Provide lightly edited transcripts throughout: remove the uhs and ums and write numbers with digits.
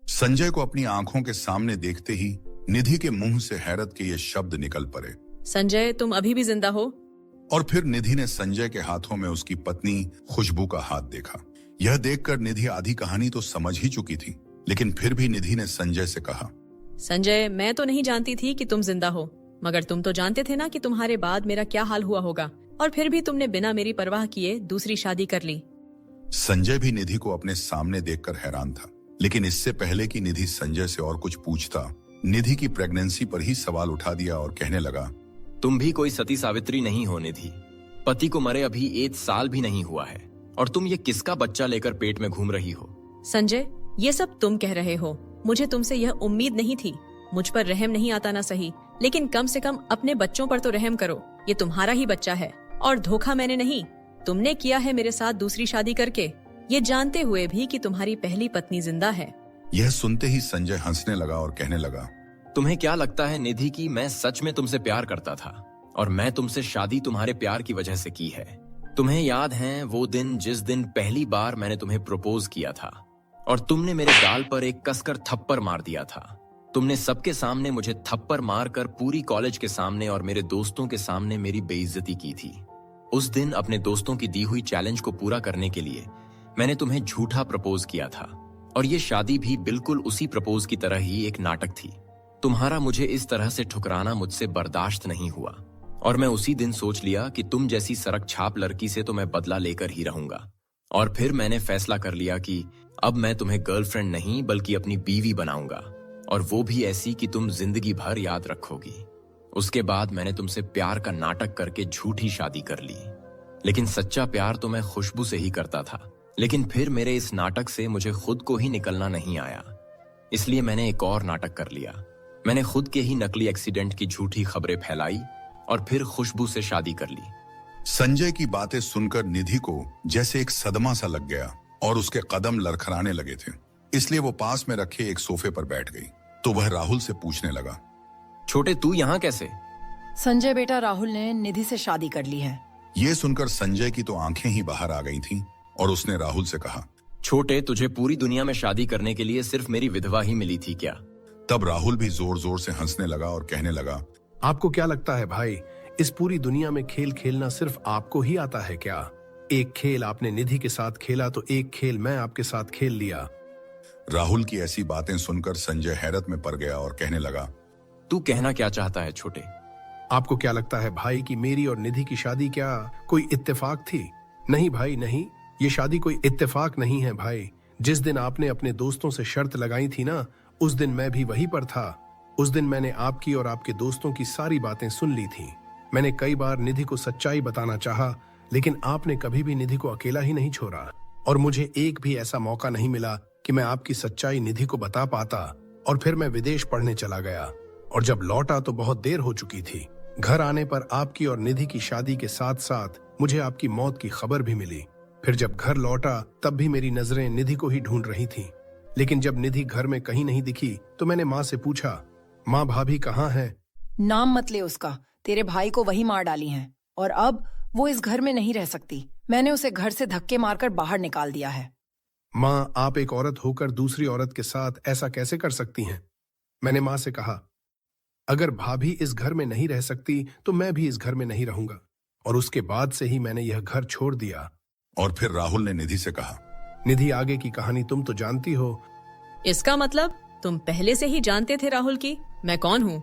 संजय को अपनी आंखों के सामने देखते ही निधि के मुंह से हैरत के ये शब्द निकल पड़े। संजय, तुम अभी भी जिंदा हो? और फिर निधि ने संजय के हाथों में उसकी पत्नी खुशबू का हाथ देखा। यह देखकर निधि आधी कहानी तो समझ ही चुकी थी, लेकिन फिर भी निधि ने संजय से कहा, संजय, मैं तो नहीं जानती थी कि तुम जिंदा हो, मगर तुम तो जानते थे ना कि तुम्हारे बाद मेरा क्या हाल हुआ होगा, और फिर भी तुमने बिना मेरी परवाह किए दूसरी शादी कर ली। संजय भी निधि को अपने सामने देखकर हैरान था, लेकिन इससे पहले कि निधि संजय से और कुछ पूछता, निधि की प्रेगनेंसी पर ही सवाल उठा दिया और कहने लगा, तुम भी कोई सती सावित्री नहीं हो निधि। पति को मरे अभी 1 साल भी नहीं हुआ है और तुम ये किसका बच्चा लेकर पेट में घूम रही हो? संजय, ये सब तुम कह रहे हो, मुझे तुमसे यह उम्मीद नहीं थी। मुझ पर रहम नहीं आता ना सही, लेकिन कम से कम अपने बच्चों पर तो रहम करो। ये तुम्हारा ही बच्चा है और धोखा मैंने नहीं, तुमने किया है मेरे साथ दूसरी शादी करके, ये जानते हुए भी कि तुम्हारी पहली पत्नी जिंदा है। यह सुनते ही संजय हंसने लगा और कहने लगा, तुम्हें क्या लगता है निधि कि मैं सच में तुमसे प्यार करता था और मैं तुमसे शादी तुम्हारे प्यार की वजह से की है? तुम्हें याद है वो दिन जिस दिन पहली बार मैंने तुम्हें प्रपोज किया था और तुमने मेरे गाल पर एक कसकर थप्पड़ मार दिया था? तुमने सबके सामने मुझे थप्पड़ मारकर पूरी कॉलेज के सामने और मेरे दोस्तों के सामने मेरी बेइज्जती की थी। उस दिन अपने दोस्तों की दी हुई चैलेंज को पूरा करने के लिए मैंने तुम्हें झूठा प्रपोज किया था और ये शादी भी बिल्कुल उसी प्रपोज की तरह ही एक नाटक थी। तुम्हारा मुझे इस तरह से ठुकराना मुझसे बर्दाश्त नहीं हुआ और मैं उसी दिन सोच लिया कि तुम जैसी सड़क छाप लड़की से तो मैं बदला लेकर ही रहूंगा। और फिर मैंने फैसला कर लिया कि अब मैं तुम्हें गर्लफ्रेंड नहीं बल्कि अपनी बीवी बनाऊंगा, और वो भी ऐसी कि तुम जिंदगी भर याद रखोगी। उसके बाद मैंने तुमसे प्यार का नाटक करके झूठी शादी कर ली, लेकिन सच्चा प्यार तो मैं खुशबू से ही करता था। लेकिन फिर मेरे इस नाटक से मुझे खुद को ही निकलना नहीं आया, इसलिए मैंने एक और नाटक कर लिया। मैंने खुद के ही नकली एक्सीडेंट की झूठी खबरें फैलाई और फिर खुशबू से शादी कर ली। संजय की बातें सुनकर निधि को जैसे एक सदमा सा लग गया और उसके कदम लड़खड़ाने लगे थे, इसलिए वो पास में रखे एक सोफे पर बैठ गई। तो वह राहुल से पूछने लगा, छोटे, तू यहाँ कैसे? संजय बेटा, राहुल ने निधि से शादी कर ली है। ये सुनकर संजय की तो आंखें ही बाहर आ गई थीं और उसने राहुल से कहा, छोटे, तुझे पूरी दुनिया में शादी करने के लिए सिर्फ मेरी विधवा ही मिली थी क्या? तब राहुल भी जोर जोर से हंसने लगा और कहने लगा, आपको क्या लगता है भाई, इस पूरी दुनिया में खेल खेलना सिर्फ आपको ही आता है क्या? एक खेल आपने निधि के साथ खेला तो एक खेल मैं आपके साथ खेल लिया। राहुल की ऐसी बातें सुनकर संजय हैरत में पड़ गया और कहने लगा, तू कहना क्या चाहता है छोटे? आपको क्या लगता है भाई कि मेरी और निधि की शादी क्या कोई इत्तेफाक थी? नहीं भाई नहीं, ये शादी कोई इत्तेफाक नहीं है भाई। जिस दिन आपने अपने दोस्तों से शर्त लगाई थी ना, उस दिन मैं भी वहीं पर था। उस दिन मैंने आपकी और आपके दोस्तों की सारी बातें सुन ली थी। मैंने कई बार निधि को सच्चाई बताना चाहा, लेकिन आपने कभी भी निधि को अकेला ही नहीं छोड़ा और मुझे एक भी ऐसा मौका नहीं मिला कि मैं आपकी सच्चाई निधि को बता पाता। और फिर मैं विदेश पढ़ने चला गया और जब लौटा तो बहुत देर हो चुकी थी। घर आने पर आपकी और निधि की शादी के साथ साथ मुझे आपकी मौत की खबर भी मिली। फिर जब घर लौटा तब भी मेरी नजरें निधि को ही ढूंढ रही थीं। लेकिन जब निधि घर में कहीं नहीं दिखी तो मैंने माँ से पूछा, माँ भाभी कहाँ है? नाम मत ले उसका, तेरे भाई को वही मार डाली हैं और अब वो इस घर में नहीं रह सकती। मैंने उसे घर से धक्के मारकर बाहर निकाल दिया है। माँ, आप एक औरत होकर दूसरी औरत के साथ ऐसा कैसे कर सकती हैं? मैंने माँ से कहा, अगर भाभी इस घर में नहीं रह सकती तो मैं भी इस घर में नहीं रहूंगा। और उसके बाद से ही मैंने यह घर छोड़ दिया। और फिर राहुल ने निधि से कहा, निधि, आगे की कहानी तुम तो जानती हो। इसका मतलब तुम पहले से ही जानते थे राहुल की मैं कौन हूँ?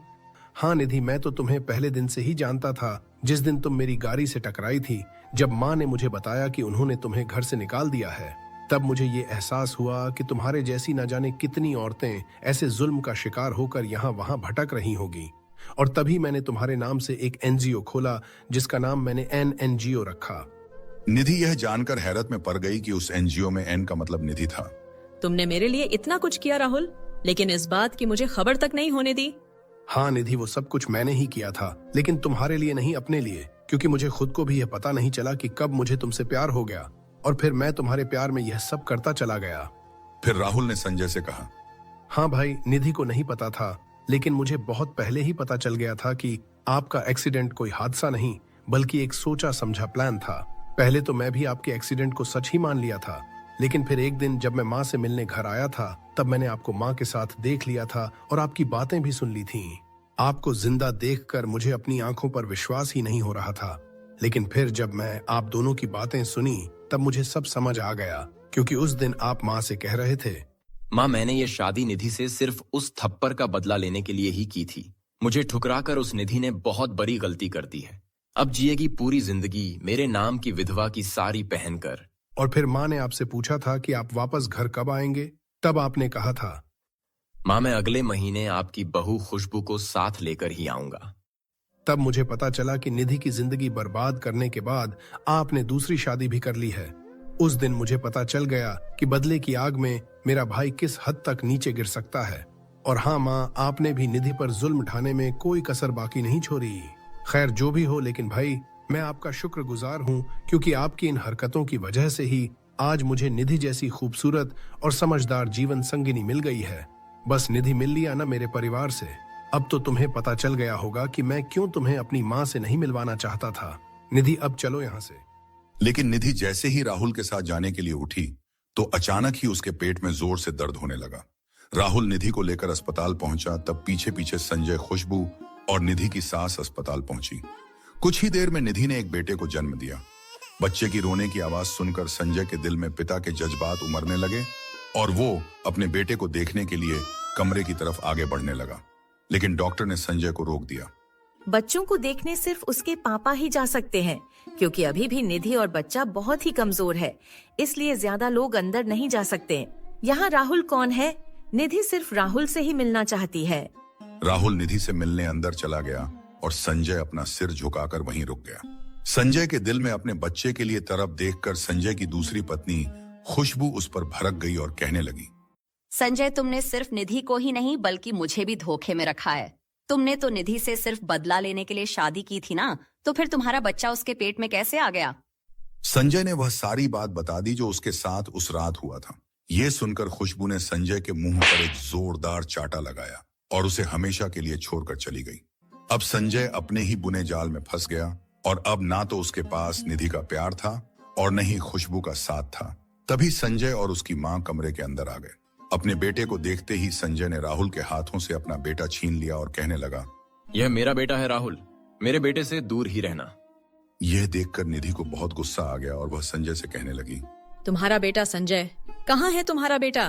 हाँ निधि, मैं तो तुम्हें पहले दिन से ही जानता था। जिस दिन तुम मेरी गाड़ी से टकराई थी, जब माँ ने मुझे बताया कि उन्होंने तुम्हें घर से निकाल दिया है, तब मुझे ये एहसास हुआ कि तुम्हारे जैसी न जाने कितनी औरतें ऐसे जुल्म का शिकार होकर यहाँ वहाँ भटक रही होगी। और तभी मैंने तुम्हारे नाम से एक NGO खोला, जिसका नाम मैंने NNGO रखा। निधि यह जानकर हैरत में पड़ गई कि उस NGO में N का मतलब निधि था। तुमने मेरे लिए इतना कुछ किया राहुल, लेकिन इस बात की मुझे खबर तक नहीं होने दी। हाँ निधि, वो सब कुछ मैंने ही किया था, लेकिन तुम्हारे लिए नहीं, अपने लिए। क्योंकि मुझे खुद को भी यह पता नहीं चला कि कब मुझे तुमसे प्यार हो गया और फिर मैं तुम्हारे प्यार में यह सब करता चला गया। फिर राहुल ने संजय से कहा, हाँ भाई, निधि को नहीं पता था, लेकिन मुझे बहुत पहले ही पता चल गया था कि आपका एक्सीडेंट कोई हादसा नहीं बल्कि एक सोचा समझा प्लान था। पहले तो मैं भी आपके एक्सीडेंट को सच ही मान लिया था, लेकिन फिर एक दिन जब मैं माँ से मिलने घर आया था तब मैंने आपको माँ के साथ देख लिया था और आपकी बातें भी सुन ली थीं। आपको जिंदा देखकर मुझे अपनी आंखों पर विश्वास ही नहीं हो रहा था, लेकिन फिर जब मैं आप दोनों की बातें सुनी तब मुझे सब समझ आ गया, क्योंकि उस दिन आप माँ से कह रहे थे, माँ मैंने ये शादी निधि से सिर्फ उस थप्पड़ का बदला लेने के लिए ही की थी। मुझे ठुकराकर उस निधि ने बहुत बड़ी गलती कर दी है। अब जिएगी पूरी जिंदगी मेरे नाम की विधवा की साड़ी पहनकर। और फिर माँ ने आपसे पूछा था कि आप वापस घर कब आएंगे, तब आपने कहा था, माँ मैं अगले महीने आपकी बहू खुशबू को साथ लेकर ही आऊंगा। तब मुझे पता चला कि निधि की जिंदगी बर्बाद करने के बाद आपने दूसरी शादी भी कर ली है। उस दिन मुझे पता चल गया कि बदले की आग में मेरा भाई किस हद तक नीचे गिर सकता है। और हाँ माँ, आपने भी निधि पर जुल्म ढाने में कोई कसर बाकी नहीं छोड़ी। खैर जो भी हो, लेकिन भाई मैं आपका शुक्रगुजार हूँ, क्योंकि आपकी इन हरकतों की वजह से ही आज मुझे निधि जैसी खूबसूरत और समझदार जीवन संगिनी मिल गई है। बस निधि मिल लिया ना मेरे परिवार से, अब तो तुम्हें पता चल गया होगा कि मैं क्यों तुम्हें अपनी माँ से नहीं मिलवाना चाहता था। निधि अब चलो यहाँ से। लेकिन निधि जैसे ही राहुल के साथ जाने के लिए उठी तो अचानक ही उसके पेट में जोर से दर्द होने लगा। राहुल निधि को लेकर अस्पताल पहुंचा, तब पीछे पीछे संजय, खुशबू और निधि की सास अस्पताल पहुंची। कुछ ही देर में निधि ने एक बेटे को जन्म दिया। बच्चे की रोने की आवाज सुनकर संजय के दिल में पिता के जज्बात उमड़ने लगे और वो अपने बेटे को देखने के लिए कमरे की तरफ आगे बढ़ने लगा, लेकिन डॉक्टर ने संजय को रोक दिया। बच्चों को देखने सिर्फ उसके पापा ही जा सकते हैं, क्योंकि अभी भी निधि और बच्चा बहुत ही कमजोर है, इसलिए ज्यादा लोग अंदर नहीं जा सकते। यहाँ राहुल कौन है? निधि सिर्फ राहुल से ही मिलना चाहती है। राहुल निधि से मिलने अंदर चला गया और संजय अपना सिर झुकाकर वहीं रुक गया। संजय के दिल में अपने बच्चे के लिए तरफ देखकर संजय की दूसरी पत्नी खुशबू उस पर भड़क गई और कहने लगी, संजय तुमने सिर्फ निधि को ही नहीं बल्कि मुझे भी धोखे में रखा है। तुमने तो निधि से सिर्फ बदला लेने के लिए शादी की थी ना, तो फिर तुम्हारा बच्चा उसके पेट में कैसे आ गया? संजय ने वह सारी बात बता दी जो उसके साथ उस रात हुआ था। ये सुनकर खुशबू ने संजय के मुंह पर एक जोरदार चाटा लगाया और उसे हमेशा के लिए छोड़कर चली गई। अब संजय अपने ही बुने जाल में फंस गया और अब ना तो उसके पास निधि का प्यार था और न ही खुशबू का साथ था। तभी संजय और उसकी मां कमरे के अंदर आ गए। अपने बेटे को देखते ही संजय ने राहुल के हाथों से अपना बेटा छीन लिया और कहने लगा, यह मेरा बेटा है राहुल, मेरे बेटे से दूर ही रहना। यह देखकर निधि को बहुत गुस्सा आ गया और वह संजय से कहने लगी, तुम्हारा बेटा संजय, कहाँ है तुम्हारा बेटा?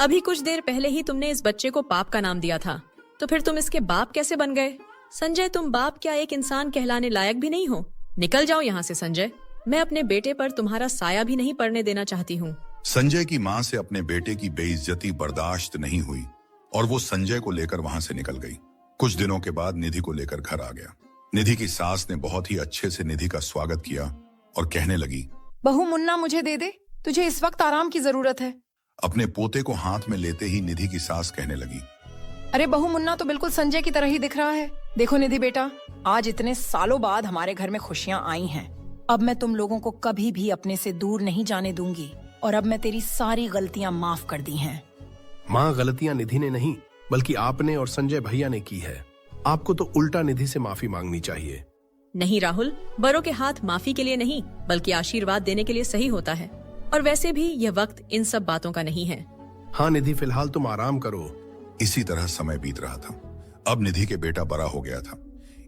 अभी कुछ देर पहले ही तुमने इस बच्चे को पाप का नाम दिया था, तो फिर तुम इसके बाप कैसे बन गए? संजय, तुम बाप क्या एक इंसान कहलाने लायक भी नहीं हो? निकल जाओ यहाँ से संजय, मैं अपने बेटे पर तुम्हारा साया भी नहीं पड़ने देना चाहती हूँ। संजय की मां से अपने बेटे की बेइज्जती बर्दाश्त नहीं हुई और वो संजय को लेकर वहां से निकल गई। कुछ दिनों के बाद निधि को लेकर घर आ गया। निधि की सास ने बहुत ही अच्छे से निधि का स्वागत किया और कहने लगी, बहू मुन्ना मुझे दे दे, तुझे इस वक्त आराम की जरूरत है। अपने पोते को हाथ में लेते ही निधि की सास कहने लगी, अरे बहू मुन्ना तो बिल्कुल संजय की तरह ही दिख रहा है। देखो निधि बेटा, आज इतने सालों बाद हमारे घर में खुशियां आई हैं। अब मैं तुम लोगों को कभी भी अपने से दूर नहीं जाने दूंगी और अब मैं तेरी सारी गलतियां माफ कर दी हैं। माँ, गलतियां निधि ने नहीं बल्कि आपने और संजय भैया ने की है। आपको तो उल्टा निधि से माफी मांगनी चाहिए। नहीं राहुल, बड़ों के हाथ माफी के लिए नहीं बल्कि आशीर्वाद देने के लिए सही होता है, और वैसे भी यह वक्त इन सब बातों का नहीं है। हाँ निधि, फिलहाल तुम आराम करो। इसी तरह समय बीत रहा था। अब निधि के बेटा बड़ा हो गया था।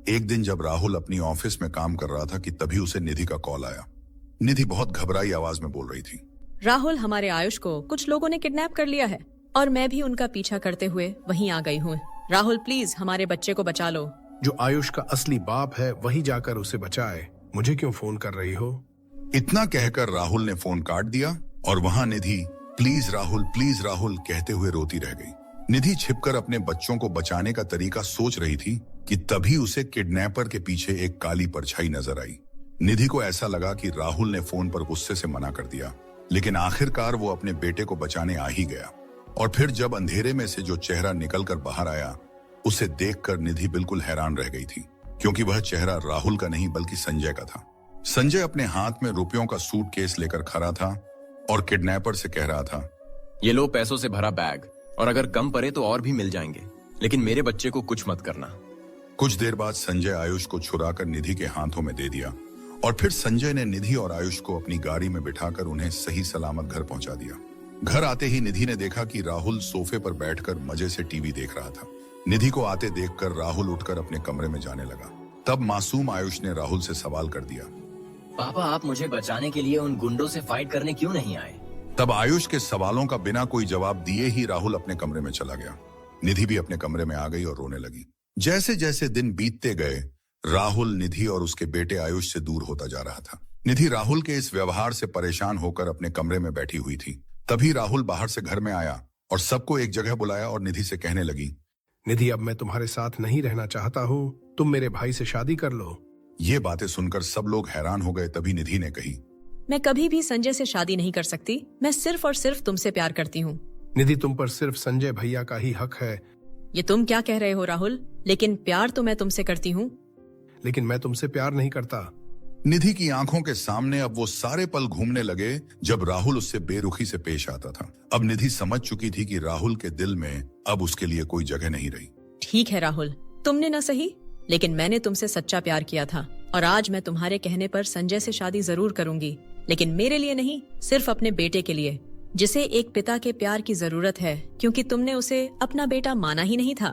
एक दिन जब राहुल अपनी ऑफिस में काम कर रहा था कि तभी उसे निधि का कॉल आया। निधि बहुत घबराई आवाज में बोल रही थी, राहुल, हमारे आयुष को कुछ लोगों ने किडनैप कर लिया है और मैं भी उनका पीछा करते हुए वहीं आ गई हूँ। राहुल प्लीज हमारे बच्चे को बचा लो। जो आयुष का असली बाप है वही जाकर उसे बचाए, मुझे क्यों फोन कर रही हो? इतना कहकर राहुल ने फोन काट दिया और वहां निधि प्लीज राहुल कहते हुए रोती रह गई। निधि छिपकर अपने बच्चों को बचाने का तरीका सोच रही थी कि तभी उसे किडनैपर के पीछे एक काली परछाई नजर आई। निधि को ऐसा लगा कि राहुल ने फोन पर गुस्से से मना कर दिया, लेकिन आखिरकार वो अपने बेटे को बचाने आ ही गया। और फिर जब अंधेरे में से जो चेहरा निकलकर बाहर आया, उसे देखकर निधि बिल्कुल हैरान रह गई थी, क्योंकि वह चेहरा राहुल का नहीं बल्कि संजय का था। संजय अपने हाथ में रुपयों का सूटकेस लेकर खड़ा था और किडनैपर से कह रहा था, ये लो पैसों से भरा बैग, और अगर कम पड़े तो और भी मिल जाएंगे, लेकिन मेरे बच्चे को कुछ मत करना। कुछ देर बाद संजय आयुष को छुराकर निधि के हाथों में दे दिया और फिर संजय ने निधि और आयुष को अपनी गाड़ी में बिठाकर उन्हें सही सलामत घर पहुंचा दिया। घर आते ही निधि ने देखा कि राहुल सोफे पर बैठकर मजे से टीवी देख रहा था। निधि को आते देखकर राहुल उठकर अपने कमरे में जाने लगा। तब मासूम आयुष ने राहुल से सवाल कर दिया, पापा आप मुझे बचाने के लिए उन गुंडों से फाइट करने क्यों नहीं आए? तब आयुष के सवालों का बिना कोई जवाब दिए ही राहुल अपने कमरे में चला गया। निधि भी अपने कमरे में आ गई और रोने लगी। जैसे जैसे दिन बीतते गए, राहुल निधि और उसके बेटे आयुष से दूर होता जा रहा था। निधि राहुल के इस व्यवहार से परेशान होकर अपने कमरे में बैठी हुई थी। तभी राहुल बाहर से घर में आया और सबको एक जगह बुलाया और निधि से कहने लगी, निधि अब मैं तुम्हारे साथ नहीं रहना चाहता हूँ, तुम मेरे भाई से शादी कर लो। ये बातें सुनकर सब लोग हैरान हो गए। तभी निधि ने कही, मैं कभी भी संजय से शादी नहीं कर सकती। मैं सिर्फ और सिर्फ तुमसे प्यार करती हूँ। निधि तुम पर सिर्फ संजय भैया का ही हक है। ये तुम क्या कह रहे हो राहुल? लेकिन प्यार तो मैं तुमसे करती हूँ। लेकिन मैं तुमसे प्यार नहीं करता। निधि की आंखों के सामने अब वो सारे पल घूमने लगे जब राहुल उससे बेरुखी से पेश आता था। अब निधि समझ चुकी थी कि राहुल के दिल में अब उसके लिए कोई जगह नहीं रही। ठीक है राहुल, तुमने न सही, लेकिन मैंने तुमसे सच्चा प्यार किया था और आज मैं तुम्हारे कहने पर संजय से शादी जरूर करूंगी, लेकिन मेरे लिए नहीं, सिर्फ अपने बेटे के लिए, जिसे एक पिता के प्यार की जरूरत है, क्योंकि तुमने उसे अपना बेटा माना ही नहीं था।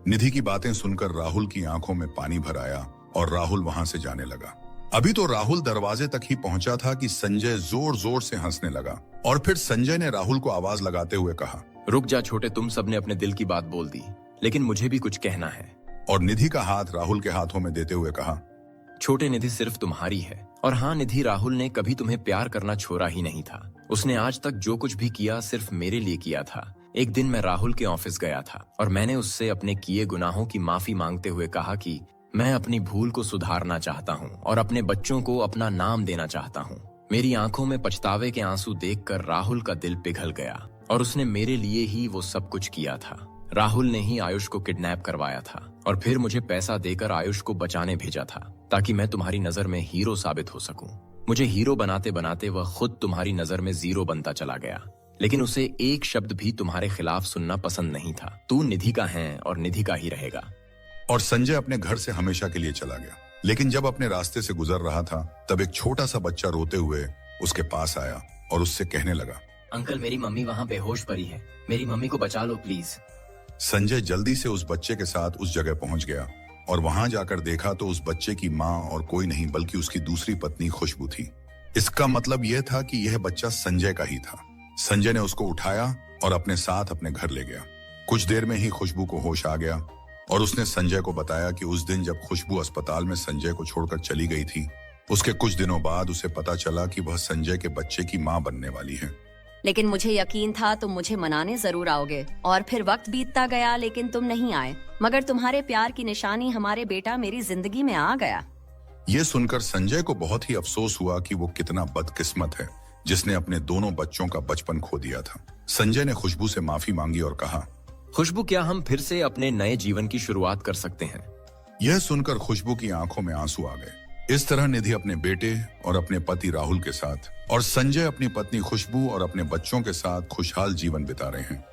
निधि की बातें सुनकर राहुल की आंखों में पानी भर आया और राहुल वहां से जाने लगा। अभी तो राहुल दरवाजे तक ही पहुंचा था कि संजय जोर जोर से हंसने लगा और फिर संजय ने राहुल को आवाज लगाते हुए कहा, रुक जा छोटे, तुम सबने अपने दिल की बात बोल दी, लेकिन मुझे भी कुछ कहना है। और निधि का हाथ राहुल के हाथों में देते हुए कहा, छोटे निधि सिर्फ तुम्हारी है। और हाँ निधि, राहुल ने कभी तुम्हें प्यार करना छोड़ा ही नहीं था। उसने आज तक जो कुछ भी किया सिर्फ मेरे लिए किया था। एक दिन मैं राहुल के ऑफिस गया था और मैंने उससे अपने किए गुनाहों की माफी मांगते हुए कहा कि मैं अपनी भूल को सुधारना चाहता हूँ और अपने बच्चों को अपना नाम देना चाहता हूँ। मेरी आंखों में पछतावे के आंसू देखकर राहुल का दिल पिघल गया और उसने मेरे लिए ही वो सब कुछ किया था। राहुल ने ही आयुष को किडनैप करवाया था और फिर मुझे पैसा देकर आयुष को बचाने भेजा था, ताकि मैं तुम्हारी नजर में हीरो साबित हो सकूं। मुझे हीरो बनाते बनाते वह खुद तुम्हारी नजर में जीरो बनता चला गया, लेकिन उसे एक शब्द भी तुम्हारे खिलाफ सुनना पसंद नहीं था। तू निधि का है और निधि का ही रहेगा। और संजय अपने घर से हमेशा के लिए चला गया। लेकिन जब अपने रास्ते से गुजर रहा था, तब एक छोटा सा बच्चा रोते हुए उसके पास आया और उससे कहने लगा, अंकल मेरी मम्मी वहाँ बेहोश पड़ी है, मेरी मम्मी को बचा लो प्लीज। संजय जल्दी से उस बच्चे के साथ उस जगह पहुंच गया और वहां जाकर देखा तो उस बच्चे की माँ और कोई नहीं बल्कि उसकी दूसरी पत्नी खुशबू थी। इसका मतलब यह था कि यह बच्चा संजय का ही था। संजय ने उसको उठाया और अपने साथ अपने घर ले गया। कुछ देर में ही खुशबू को होश आ गया और उसने संजय को बताया कि उस दिन जब खुशबू अस्पताल में संजय को छोड़कर चली गई थी, उसके कुछ दिनों बाद उसे पता चला कि वह संजय के बच्चे की माँ बनने वाली है। लेकिन मुझे यकीन था तुम मुझे मनाने जरूर आओगे। और फिर वक्त बीतता गया लेकिन तुम नहीं आए, मगर तुम्हारे प्यार की निशानी हमारे बेटा मेरी जिंदगी में आ गया। ये सुनकर संजय को बहुत ही अफसोस हुआ कि वो कितना बदकिस्मत है जिसने अपने दोनों बच्चों का बचपन खो दिया था। संजय ने खुशबू से माफी मांगी और कहा, खुशबू क्या हम फिर से अपने नए जीवन की शुरुआत कर सकते हैं? यह सुनकर खुशबू की आंखों में आंसू आ गए। इस तरह निधि अपने बेटे और अपने पति राहुल के साथ और संजय अपनी पत्नी खुशबू और अपने बच्चों के साथ खुशहाल जीवन बिता रहे हैं।